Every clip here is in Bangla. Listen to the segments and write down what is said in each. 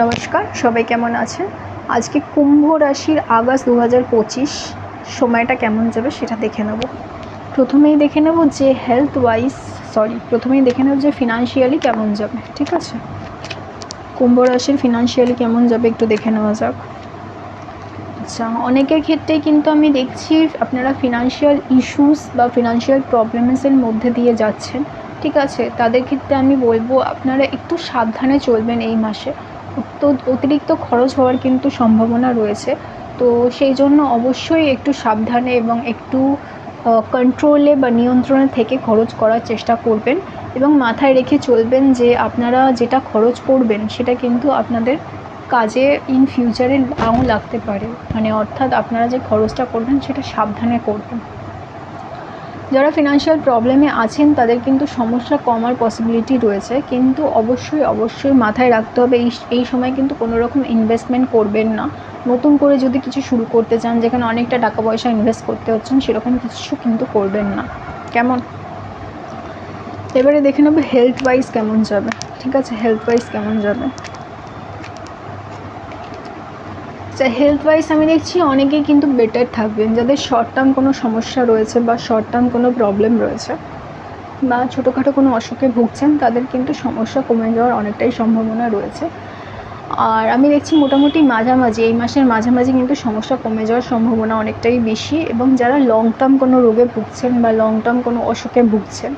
নমস্কার, সবাই কেমন আছেন? আজকে কুম্ভ রাশির আগস্ট 2025 সময়টা কেমন যাবে সেটা দেখে নেব। প্রথমেই দেখে নেব যে ফিনান্সিয়ালি কেমন যাবে। ঠিক আছে, কুম্ভ রাশির ফিনান্সিয়ালি কেমন যাবে একটু দেখে নেওয়া যাক। আচ্ছা, অনেকের ক্ষেত্রেই কিন্তু আমি দেখছি আপনারা ফিনান্সিয়াল ইস্যুস বা ফিনান্সিয়াল প্রবলেমসের মধ্যে দিয়ে যাচ্ছেন। ঠিক আছে, তাদের ক্ষেত্রে আমি বলবো আপনারা একটু সাবধানে চলবেন এই মাসে। অতিরিক্ত খরচ হওয়ার কিন্তু সম্ভাবনা রয়েছে, তো সেই জন্য অবশ্যই একটু সাবধানে এবং একটু কন্ট্রোলে বা নিয়ন্ত্রণে থেকে খরচ করার চেষ্টা করবেন এবং মাথায় রেখে চলবেন যে আপনারা যেটা খরচ করবেন সেটা কিন্তু আপনাদের কাজে ইন ফিউচারে নাও লাগতে পারে, মানে অর্থাৎ আপনারা যে খরচটা করবেন সেটা সাবধানে করবেন। যারা ফিনান্সিয়াল প্রবলেমে আছেন তাদের কিন্তু সমস্যা কমার পসিবিলিটি রয়েছে, কিন্তু অবশ্যই মাথায় রাখতে হবে এই সময় কিন্তু কোনো রকম ইনভেস্টমেন্ট করবেন না। নতুন করে যদি কিছু শুরু করতে চান যেখানে অনেকটা টাকা পয়সা ইনভেস্ট করতে হচ্ছেন সেরকম কিছু কিন্তু করবেন না। কেমন? এবারে দেখে নেব হেলথ ওয়াইজ কেমন যাবে। ঠিক আছে, হেলথ ওয়াইজ কেমন যাবে। হেলথ ওয়াইজ আমি দেখছি অনেকেই কিন্তু বেটার থাকবেন। যাদের শর্ট টার্ম কোনো সমস্যা রয়েছে বা শর্ট টার্ম কোনো প্রবলেম রয়েছে বা ছোটোখাটো কোনো অসুখে ভুগছেন তাদের কিন্তু সমস্যা কমে যাওয়ার অনেকটাই সম্ভাবনা রয়েছে। আর আমি দেখছি মোটামুটি এই মাসের মাঝামাঝি কিন্তু সমস্যা কমে যাওয়ার সম্ভাবনা অনেকটাই বেশি, এবং যারা লং টার্ম কোনো রোগে ভুগছেন বা লং টার্ম কোনো অসুখে ভুগছেন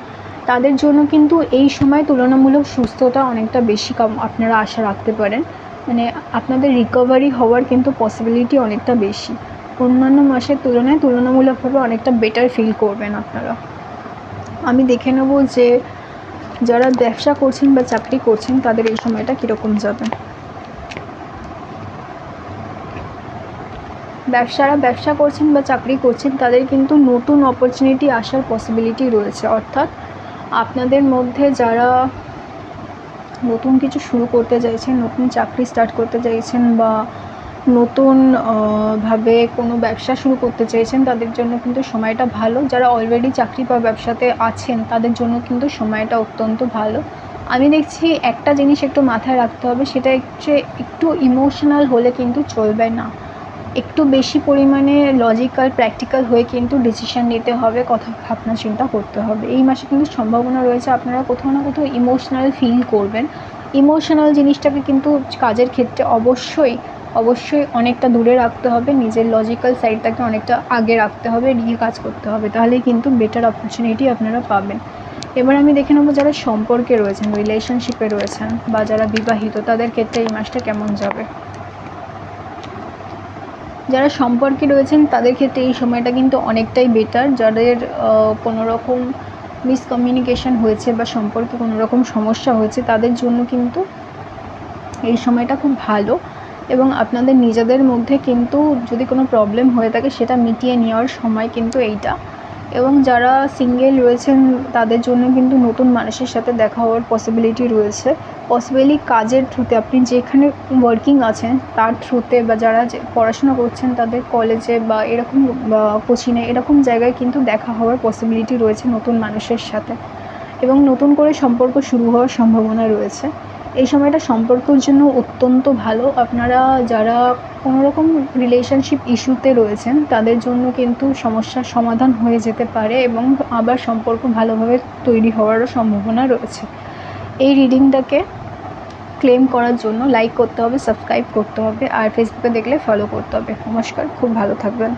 তাদের জন্য কিন্তু এই সময় তুলনামূলক সুস্থতা অনেকটা বেশি আপনারা আশা রাখতে পারেন। মানে আপনাদের রিকভারি হওয়ার কিন্তু পসিবিলিটি অনেকটা বেশি। অন্যান্য মাসের তুলনায় তুলনামূলকভাবে অনেকটা বেটার ফিল করবেন আপনারা। আমি দেখে নেব যে যারা ব্যবসা করছেন বা চাকরি করছেন তাদের এই সময়টা কীরকম যাবে। ব্যবসা করছেন বা চাকরি করছেন তাদের কিন্তু নতুন অপরচুনিটি আসার পসিবিলিটি রয়েছে, অর্থাৎ আপনাদের মধ্যে যারা নতুন কিছু শুরু করতে চাইছেন, নতুন চাকরি স্টার্ট করতে চাইছেন বা নতুন ভাবে কোনো ব্যবসা শুরু করতে চাইছেন তাদের জন্য কিন্তু সময়টা ভালো। যারা অলরেডি চাকরি বা ব্যবসাতে আছেন তাদের জন্য কিন্তু সময়টা অত্যন্ত ভালো। আমি দেখছি একটা জিনিস একটু মাথায় রাখতে হবে, সেটা হচ্ছে একটু ইমোশনাল হলে কিন্তু চলবে না। একটু বেশি পরিমাণে লজিক্যাল প্র্যাকটিক্যাল হয়ে কিন্তু ডিসিশান নিতে হবে, কথা ভাবনা চিন্তা করতে হবে। এই মাসে কিন্তু সম্ভাবনা রয়েছে আপনারা কোথাও না কোথাও ইমোশনাল ফিল করবেন। ইমোশনাল জিনিসটাকে কিন্তু কাজের ক্ষেত্রে অবশ্যই অনেকটা দূরে রাখতে হবে, নিজের লজিক্যাল সাইডটাকে অনেকটা আগে রাখতে হবে, নিয়ে কাজ করতে হবে, তাহলেই কিন্তু বেটার অপরচুনিটি আপনারা পাবেন। এবার আমি দেখে নেবো যারা সম্পর্কে রয়েছেন, রিলেশনশিপে রয়েছেন বা যারা বিবাহিত তাদের ক্ষেত্রে এই মাসটা কেমন যাবে। যারা সম্পর্কে রয়েছেন তাদের ক্ষেত্রে এই সময়টা কিন্তু অনেকটাই বেটার। যাদের কোনো রকম মিসকমিউনিকেশন হয়েছে বা সম্পর্কে কোনো রকম সমস্যা হয়েছে তাদের জন্য কিন্তু এই সময়টা খুব ভালো, এবং আপনাদের নিজেদের মধ্যে কিন্তু যদি কোনো প্রবলেম হয়ে থাকে সেটা মিটিয়ে নেওয়ার সময় কিন্তু এইটা। এবং যারা সিঙ্গেল রয়েছেন তাদের জন্য কিন্তু নতুন মানুষের সাথে দেখা হওয়ার পসিবিলিটি রয়েছে। পসিবলি কাজের থ্রুতে, আপনি যেখানে ওয়ার্কিং আছেন তার থ্রুতে, বা যারা যে পড়াশোনা করছেন তাদের কলেজে বা এরকম কোচিংয়ে এরকম জায়গায় কিন্তু দেখা হওয়ার পসিবিলিটি রয়েছে নতুন মানুষের সাথে, এবং নতুন করে সম্পর্ক শুরু হওয়ার সম্ভাবনা রয়েছে। এই সময়টা সম্পর্কের জন্য অত্যন্ত ভালো। আপনারা যারা কোনো রকম রিলেশনশিপ ইস্যুতে রয়েছেন তাদের জন্য কিন্তু সমস্যার সমাধান হয়ে যেতে পারে এবং আবার সম্পর্ক ভালোভাবে তৈরি হওয়ারও সম্ভাবনা রয়েছে। এই রিডিংটাকে ক্লেম করার জন্য লাইক করতে হবে, সাবস্ক্রাইব করতে হবে, আর ফেসবুকে দেখলে ফলো করতে হবে। নমস্কার, খুব ভালো থাকবেন।